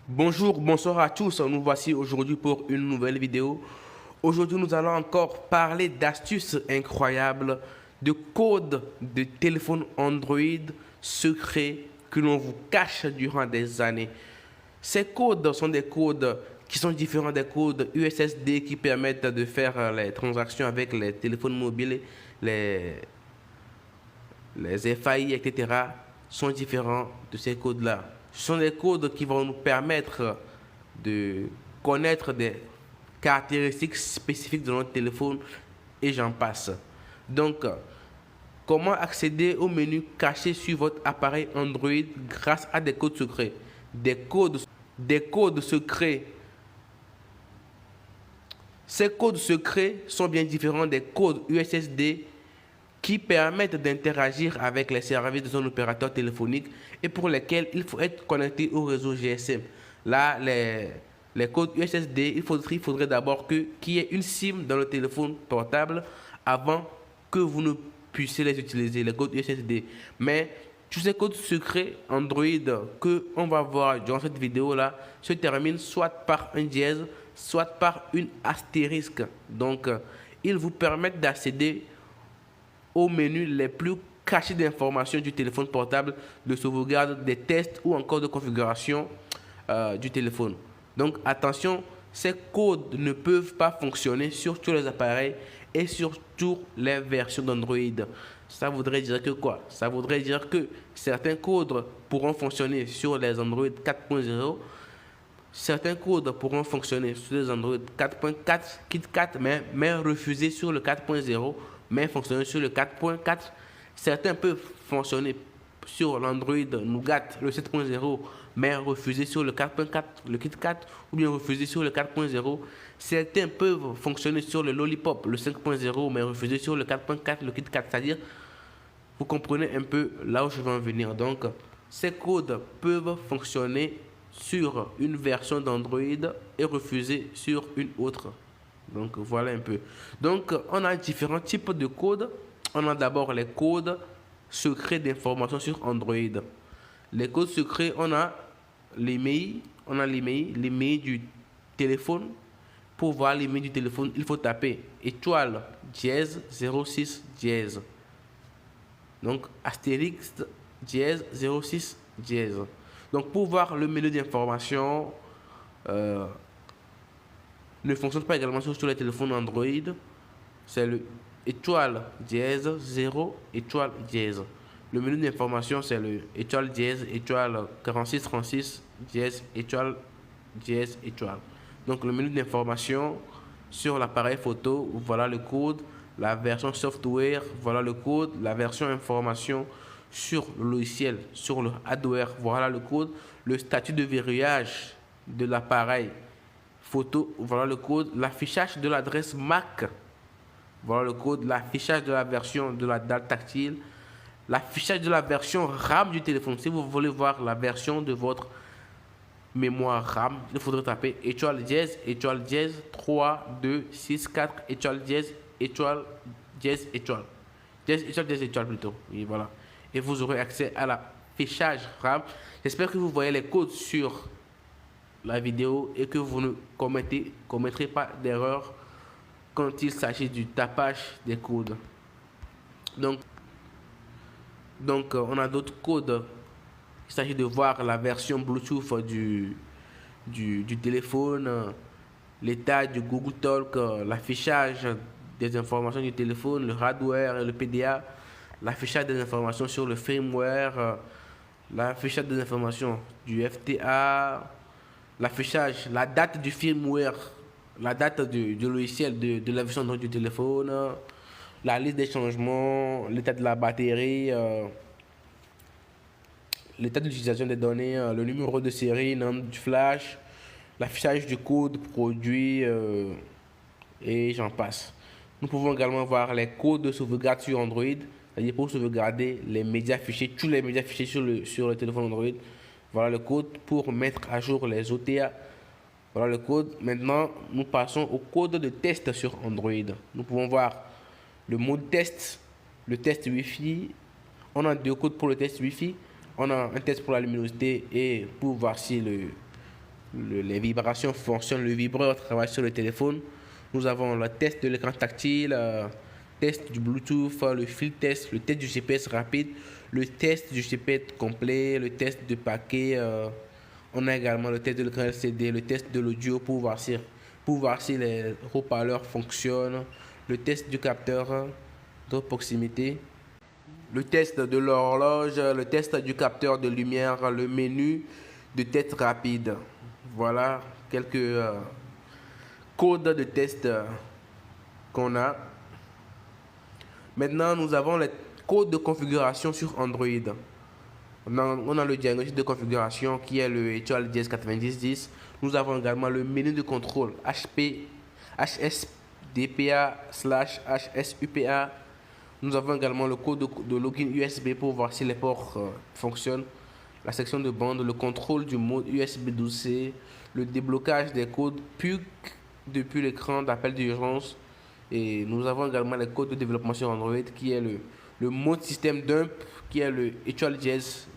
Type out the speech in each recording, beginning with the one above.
Bonjour, bonsoir à tous. Nous voici aujourd'hui pour une nouvelle vidéo. Aujourd'hui, nous allons encore parler d'astuces incroyables, de codes de téléphone Android secrets que l'on vous cache durant des années. Ces codes sont des codes qui sont différents des codes USSD qui permettent de faire les transactions avec les téléphones mobiles, les, les FAI, etc. sont différents de ces codes-là. Ce sont des codes qui vont nous permettre de connaître des caractéristiques spécifiques de notre téléphone et j'en passe. Donc, comment accéder au menu caché sur votre appareil Android grâce à des codes secrets? Des codes secrets. Ces codes secrets sont bien différents des codes USSD qui permettent d'interagir avec les services de son opérateur téléphonique et pour lesquels il faut être connecté au réseau GSM. Là, les codes USSD, il faudrait d'abord qu'il y ait une SIM dans le téléphone portable avant que vous ne puissiez les utiliser, les codes USSD. Mais tous ces codes secrets Android que on va voir durant cette vidéo-là se terminent soit par un dièse, soit par une astérisque. Donc, ils vous permettent d'accéder aux menus les plus cachés d'informations du téléphone portable, de sauvegarde, des tests ou encore de configuration du téléphone. Donc attention, ces codes ne peuvent pas fonctionner sur tous les appareils et sur toutes les versions d'Android. Ça voudrait dire que quoi? Ça voudrait dire que certains codes pourront fonctionner sur les Android 4.0. Certains codes pourront fonctionner sur les Android 4.4, KitKat, mais refusés sur le 4.0, mais fonctionner sur le 4.4. Certains peuvent fonctionner sur l'Android Nougat, le 7.0, mais refusés sur le 4.4, le KitKat, ou bien refusés sur le 4.0. Certains peuvent fonctionner sur le Lollipop, le 5.0, mais refusés sur le 4.4, le KitKat. C'est-à-dire, vous comprenez un peu là où je veux en venir. Donc, ces codes peuvent fonctionner sur une version d'Android et refusés sur une autre. Donc, voilà un peu. Donc, on a différents types de codes. On a d'abord les codes secrets d'information sur Android. Les codes secrets, l'email du téléphone. Pour voir l'email du téléphone, il faut taper étoile dièse 06 dièse. Donc, astérix dièse 06 dièse. Donc, pour voir le menu d'information, ne fonctionne pas également sur tous les téléphones Android. C'est le étoile dièse 0 étoile dièse. Le menu d'information, c'est le étoile dièse étoile 4636 dièse étoile dièse étoile. Donc, le menu d'information sur l'appareil photo, voilà le code. La version software, voilà le code. La version information sur le logiciel, sur le hardware, voilà le code. Le statut de verrouillage de l'appareil photo, voilà le code. L'affichage de l'adresse MAC, voilà le code. L'affichage de la version de la dalle tactile. L'affichage de la version RAM du téléphone. Si vous voulez voir la version de votre mémoire RAM, il faudrait taper étoile dièse 3 2 6 4 étoile dièse étoile dièse étoile dièse étoile plutôt. Et voilà. Et vous aurez accès à l'affichage RAM. J'espère que vous voyez les codes sur la vidéo et que vous ne commettrez pas d'erreur quand il s'agit du tapage des codes. Donc, on a d'autres codes. Il s'agit de voir la version Bluetooth du téléphone, l'état du Google Talk, l'affichage des informations du téléphone, le hardware et le PDA, l'affichage des informations sur le firmware, l'affichage des informations du FTA, l'affichage, la date du firmware, la date du logiciel de la version du téléphone, la liste des changements, l'état de la batterie, l'état d'utilisation des données, le numéro de série, nom du flash, l'affichage du code produit et j'en passe. Nous pouvons également voir les codes de sauvegarde sur Android, c'est-à-dire pour sauvegarder les médias fichiers, tous les médias fichiers sur le téléphone Android. Voilà le code pour mettre à jour les OTA. Voilà le code. Maintenant, nous passons au code de test sur Android. Nous pouvons voir le mode test, le test Wi-Fi. On a deux codes pour le test Wi-Fi. On a un test pour la luminosité et pour voir si les vibrations fonctionnent, le vibreur travaille sur le téléphone. Nous avons le test de l'écran tactile, test du Bluetooth, le field test, le test du GPS rapide, le test du GPS complet, le test de paquet. On a également le test de l'écran LCD, le test de l'audio pour voir si les haut-parleurs fonctionnent, le test du capteur de proximité, le test de l'horloge, le test du capteur de lumière, le menu de test rapide. Voilà quelques codes de test qu'on a. Maintenant, nous avons les codes de configuration sur Android. On a le diagnostic de configuration qui est le étoile 109010. Nous avons également le menu de contrôle HSDPA/HSUPA. Nous avons également le code de login USB pour voir si les ports fonctionnent. La section de bande, le contrôle du mode USB 12C, le déblocage des codes PUC depuis l'écran d'appel d'urgence. Et nous avons également les codes de développement sur Android qui est le mode système dump qui est le étoile dièse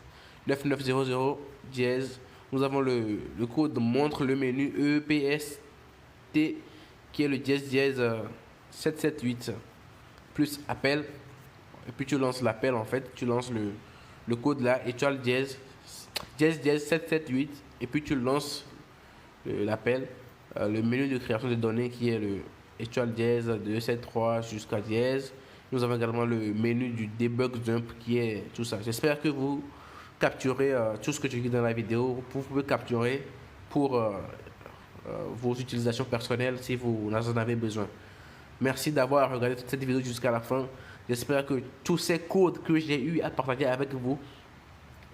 9900 dièse. Nous avons le code montre le menu EPST qui est le dièse 778 plus appel. Et puis tu lances l'appel en fait, tu lances le code là, étoile dièse 778 et puis tu lances l'appel. Le menu de création de données qui est le étoile dièse 273 jusqu'à dièse. Nous avons également le menu du debug dump qui est tout ça. J'espère que vous capturez tout ce que je dis dans la vidéo. Vous pouvez capturer pour vos utilisations personnelles si vous en avez besoin. Merci d'avoir regardé toute cette vidéo jusqu'à la fin. J'espère que tous ces codes que j'ai eu à partager avec vous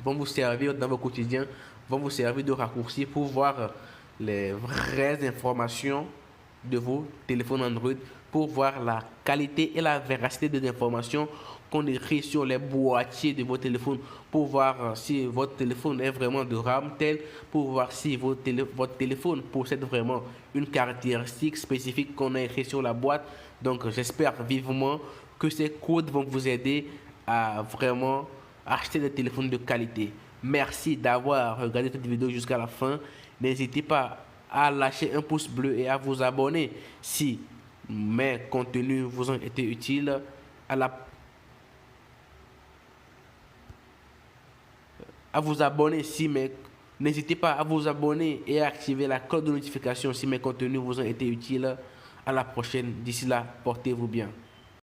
vont vous servir dans vos quotidiens, vont vous servir de raccourci pour voir les vraies informations de vos téléphones Android, pour voir la qualité et la véracité des informations qu'on écrit sur les boîtiers de vos téléphones, pour voir si votre téléphone est vraiment de RAM tel, pour voir si votre téléphone possède vraiment une caractéristique spécifique qu'on a écrit sur la boîte. Donc j'espère vivement que ces codes vont vous aider à vraiment acheter des téléphones de qualité. Merci d'avoir regardé cette vidéo jusqu'à la fin. N'hésitez pas à lâcher un pouce bleu et à vous abonner si mes contenus vous ont été utiles. N'hésitez pas à vous abonner et à activer la cloche de notification si mes contenus vous ont été utiles. À la prochaine. D'ici là, portez-vous bien.